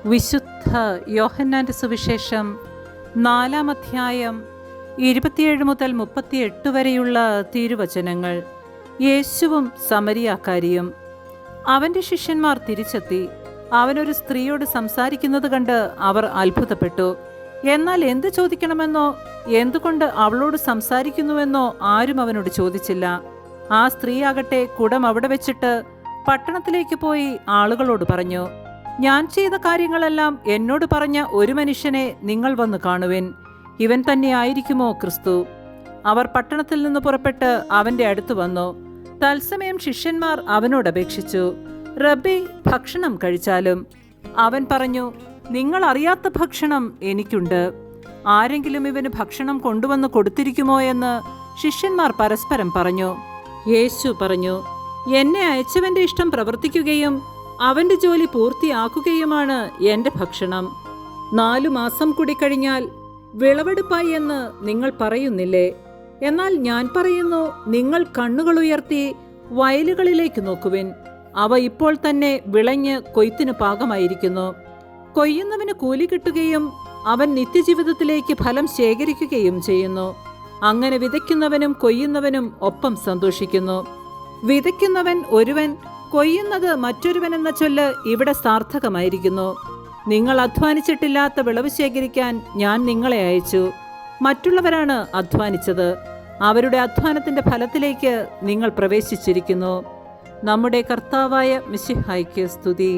വിശുദ്ധ യോഹന്നാന്റെ സുവിശേഷം 4-ാം അധ്യായം 27 മുതൽ 38 വരെയുള്ള തിരുവചനങ്ങൾ. യേശുവും സമരിയാക്കാരിയും. അവൻ്റെ ശിഷ്യന്മാർ തിരിച്ചെത്തി. അവനൊരു സ്ത്രീയോട് സംസാരിക്കുന്നത് കണ്ട് അവർ അത്ഭുതപ്പെട്ടു. എന്നാൽ എന്ത് ചോദിക്കണമെന്നോ എന്തുകൊണ്ട് അവളോട് സംസാരിക്കുന്നുവെന്നോ ആരും അവനോട് ചോദിച്ചില്ല. ആ സ്ത്രീയാകട്ടെ കുടം അവിടെ വെച്ചിട്ട് പട്ടണത്തിലേക്ക് പോയി ആളുകളോട് പറഞ്ഞു, ഞാൻ ചെയ്ത കാര്യങ്ങളെല്ലാം എന്നോട് പറഞ്ഞ ഒരു മനുഷ്യനെ നിങ്ങൾ വന്ന് കാണുവിൻ. ഇവൻ തന്നെ ആയിരിക്കുമോ ക്രിസ്തു? അവർ പട്ടണത്തിൽ നിന്ന് പുറപ്പെട്ട് അവന്റെ അടുത്ത് വന്നു. തത്സമയം ശിഷ്യന്മാർ അവനോട് അപേക്ഷിച്ചു, റബ്ബി, ഭക്ഷണം കഴിച്ചാലും. അവൻ പറഞ്ഞു, നിങ്ങൾ അറിയാത്ത ഭക്ഷണം എനിക്കുണ്ട്. ആരെങ്കിലും ഇവന് ഭക്ഷണം കൊണ്ടുവന്ന് കൊടുത്തിരിക്കുമോ എന്ന് ശിഷ്യന്മാർ പരസ്പരം പറഞ്ഞു. യേശു പറഞ്ഞു, എന്നെ അയച്ചവന്റെ ഇഷ്ടം പ്രവർത്തിക്കുകയും അവന്റെ ജോലി പൂർത്തിയാക്കുകയുമാണ് എൻ്റെ ഭക്ഷണം. 4 മാസം കൂടി കഴിഞ്ഞാൽ വിളവെടുപ്പായി എന്ന് നിങ്ങൾ പറയുന്നില്ലേ? എന്നാൽ ഞാൻ പറയുന്നു, നിങ്ങൾ കണ്ണുകൾ ഉയർത്തി വയലുകളിലേക്ക് നോക്കുവിൻ. അവ ഇപ്പോൾ തന്നെ വിളഞ്ഞ് കൊയ്ത്തിന് പാകമായിരിക്കുന്നു. കൊയ്യുന്നവന് കൂലി കിട്ടുകയും അവൻ നിത്യജീവിതത്തിലേക്ക് ഫലം ശേഖരിക്കുകയും ചെയ്യുന്നു. അങ്ങനെ വിതയ്ക്കുന്നവനും കൊയ്യുന്നവനും ഒപ്പം സന്തോഷിക്കുന്നു. വിതയ്ക്കുന്നവൻ ഒരുവൻ, കൊയ്യുന്നത് മറ്റൊരുവൻ എന്ന ചൊല്ല് ഇവിടെ സാർത്ഥകമായിരിക്കുന്നു. നിങ്ങൾ അധ്വാനിച്ചിട്ടില്ലാത്ത വിളവ് ശേഖരിക്കാൻ ഞാൻ നിങ്ങളെ അയച്ചു. മറ്റുള്ളവരാണ് അധ്വാനിച്ചത്. അവരുടെ അധ്വാനത്തിന്റെ ഫലത്തിലേക്ക് നിങ്ങൾ പ്രവേശിച്ചിരിക്കുന്നു. നമ്മുടെ കർത്താവായ മിശിഹായ്ക്ക് സ്തുതി.